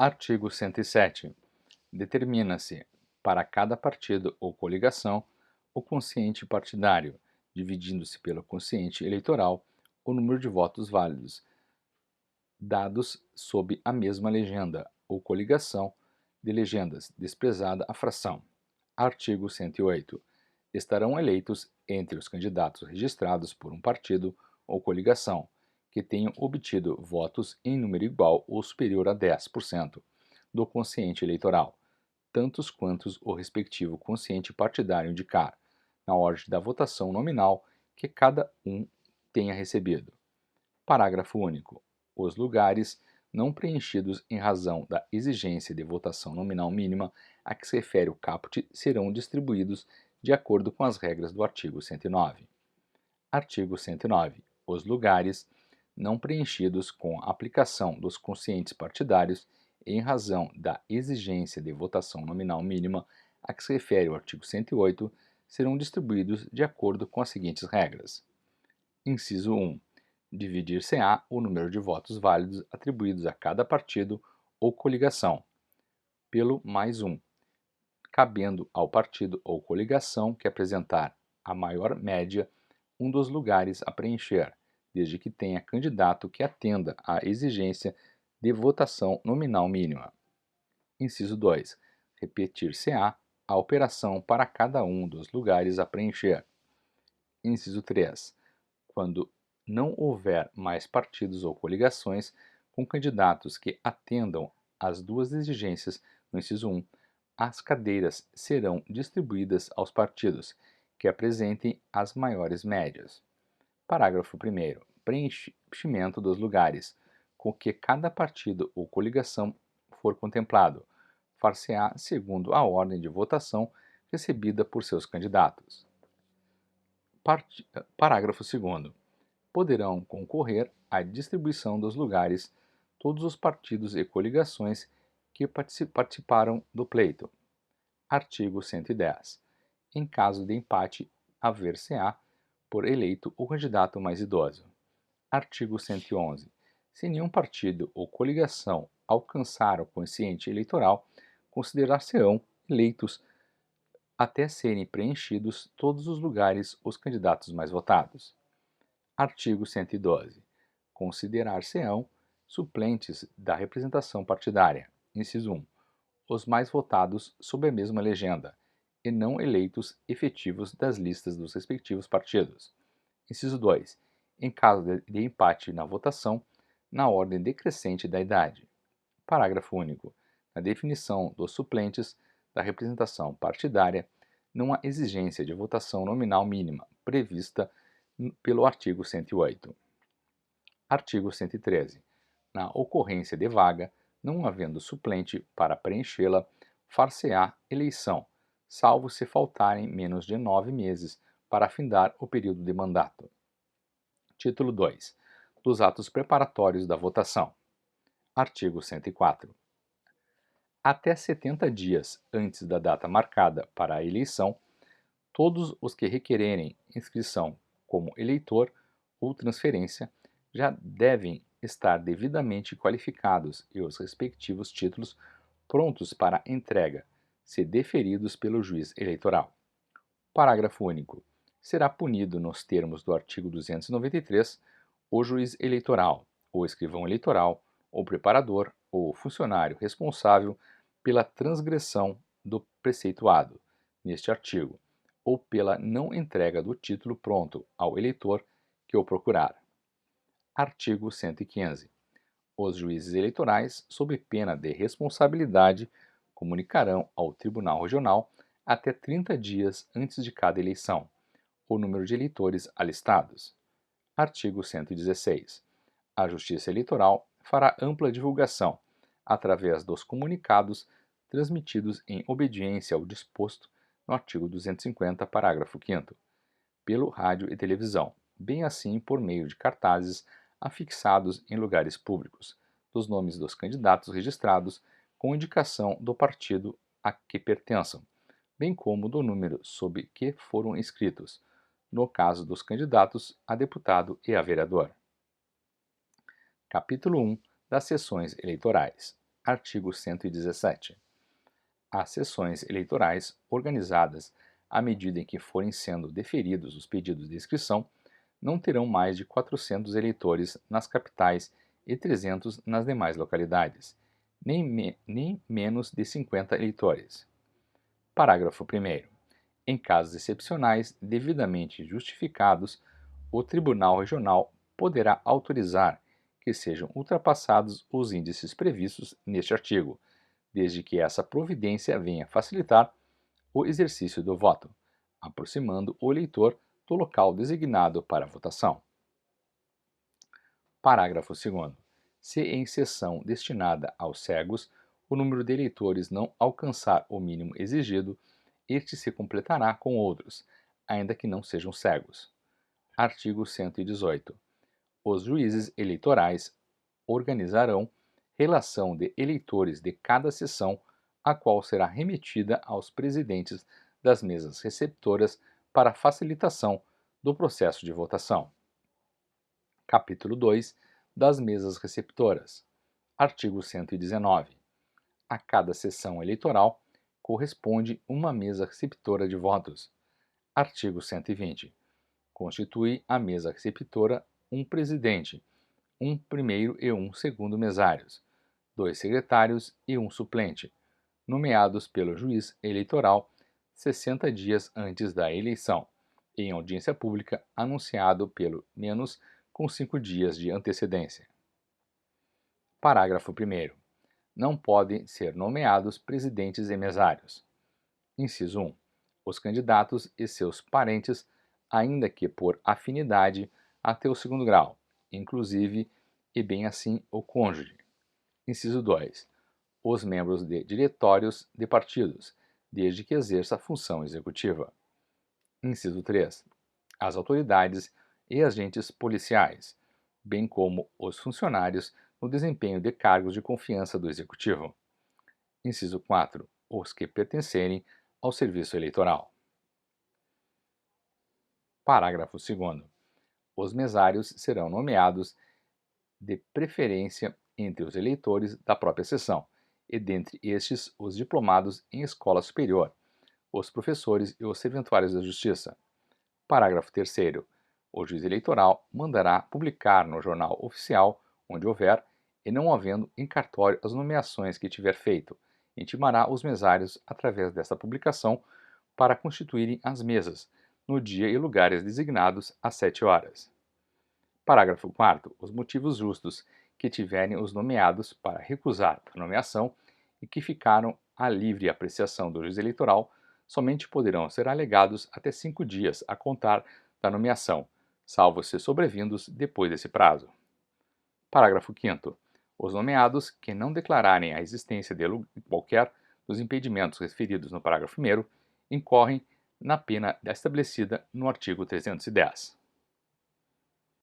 Artigo 107. Determina-se, para cada partido ou coligação, o quociente partidário, dividindo-se pelo quociente eleitoral o número de votos válidos, dados sob a mesma legenda ou coligação de legendas, desprezada a fração. Artigo 108. Estarão eleitos entre os candidatos registrados por um partido ou coligação que tenham obtido votos em número igual ou superior a 10% do quociente eleitoral, tantos quantos o respectivo quociente partidário indicar, na ordem da votação nominal que cada um tenha recebido. Parágrafo único. Os lugares não preenchidos em razão da exigência de votação nominal mínima a que se refere o caput serão distribuídos de acordo com as regras do artigo 109. Artigo 109. Os lugares não preenchidos com a aplicação dos quocientes partidários em razão da exigência de votação nominal mínima a que se refere o artigo 108 serão distribuídos de acordo com as seguintes regras. Inciso 1. Dividir-se-á o número de votos válidos atribuídos a cada partido ou coligação, pelo mais um, cabendo ao partido ou coligação que apresentar a maior média um dos lugares a preencher, desde que tenha candidato que atenda à exigência de votação nominal mínima. Inciso 2. Repetir-se-á a operação para cada um dos lugares a preencher. Inciso 3. Quando não houver mais partidos ou coligações com candidatos que atendam às duas exigências no inciso 1, as cadeiras serão distribuídas aos partidos que apresentem as maiores médias. Parágrafo 1º. Preenchimento dos lugares com que cada partido ou coligação for contemplado, far-se-á segundo a ordem de votação recebida por seus candidatos. Parágrafo 2º. Poderão concorrer à distribuição dos lugares todos os partidos e coligações que participaram do pleito. Artigo 110. Em caso de empate, haver-se-á por eleito o candidato mais idoso. Artigo 111. Se nenhum partido ou coligação alcançar o quociente eleitoral, considerar-se-ão eleitos até serem preenchidos todos os lugares os candidatos mais votados. Artigo 112. Considerar-se-ão suplentes da representação partidária. Inciso 1. Os mais votados sob a mesma legenda, e não eleitos efetivos das listas dos respectivos partidos. Inciso 2. Em caso de empate na votação, na ordem decrescente da idade. Parágrafo único. Na definição dos suplentes da representação partidária, não há exigência de votação nominal mínima prevista pelo artigo 108. Artigo 113. Na ocorrência de vaga, não havendo suplente para preenchê-la, far-se-á eleição, salvo se faltarem menos de 9 meses para findar o período de mandato. Título 2. Dos atos preparatórios da votação. Artigo 104. Até 70 dias antes da data marcada para a eleição, todos os que requererem inscrição como eleitor ou transferência já devem estar devidamente qualificados e os respectivos títulos prontos para entrega, se deferidos pelo juiz eleitoral. Parágrafo único. Será punido nos termos do artigo 293 o juiz eleitoral, o escrivão eleitoral, o preparador ou o funcionário responsável pela transgressão do preceituado neste artigo, ou pela não entrega do título pronto ao eleitor que o procurar. Artigo 115. Os juízes eleitorais, sob pena de responsabilidade, comunicarão ao Tribunal Regional, até 30 dias antes de cada eleição, o número de eleitores alistados. Artigo 116. A Justiça Eleitoral fará ampla divulgação, através dos comunicados transmitidos em obediência ao disposto no artigo 250, parágrafo 5º, pelo rádio e televisão, bem assim por meio de cartazes afixados em lugares públicos, dos nomes dos candidatos registrados com indicação do partido a que pertençam, bem como do número sob que foram inscritos, no caso dos candidatos a deputado e a vereador. Capítulo 1 das sessões eleitorais. Artigo 117. As sessões eleitorais, organizadas à medida em que forem sendo deferidos os pedidos de inscrição, não terão mais de 400 eleitores nas capitais e 300 nas demais localidades, nem menos de 50 eleitores. Parágrafo 1º. Em casos excepcionais devidamente justificados, o Tribunal Regional poderá autorizar que sejam ultrapassados os índices previstos neste artigo, desde que essa providência venha facilitar o exercício do voto, aproximando o eleitor do local designado para a votação. Parágrafo 2º. Se em sessão destinada aos cegos, o número de eleitores não alcançar o mínimo exigido, este se completará com outros, ainda que não sejam cegos. Artigo 118. Os juízes eleitorais organizarão relação de eleitores de cada sessão, a qual será remetida aos presidentes das mesas receptoras para facilitação do processo de votação. Capítulo 2 das mesas receptoras. Artigo 119. A cada sessão eleitoral corresponde uma mesa receptora de votos. Artigo 120. Constitui a mesa receptora um presidente, um primeiro e um segundo mesários, 2 secretários e um suplente, nomeados pelo juiz eleitoral 60 dias antes da eleição, em audiência pública anunciado pelo menos com 5 dias de antecedência. Parágrafo 1º. Não podem ser nomeados presidentes e mesários. Inciso 1. Os candidatos e seus parentes, ainda que por afinidade até o segundo grau, inclusive e bem assim o cônjuge. Inciso 2. Os membros de diretórios de partidos, desde que exerça a função executiva. Inciso 3. As autoridades e agentes policiais, bem como os funcionários no desempenho de cargos de confiança do Executivo. Inciso 4. Os que pertencerem ao serviço eleitoral. Parágrafo 2º. Os mesários serão nomeados de preferência entre os eleitores da própria sessão, e dentre estes os diplomados em escola superior, os professores e os serventuários da Justiça. Parágrafo 3º. O juiz eleitoral mandará publicar no jornal oficial, onde houver, e não havendo em cartório as nomeações que tiver feito, intimará os mesários, através desta publicação, para constituírem as mesas, no dia e lugares designados às 7 horas. Parágrafo 4º. Os motivos justos que tiverem os nomeados para recusar a nomeação e que ficaram à livre apreciação do juiz eleitoral somente poderão ser alegados até 5 dias a contar da nomeação, salvo se sobrevindos depois desse prazo. Parágrafo 5º. Os nomeados que não declararem a existência de qualquer dos impedimentos referidos no parágrafo 1º incorrem na pena estabelecida no artigo 310.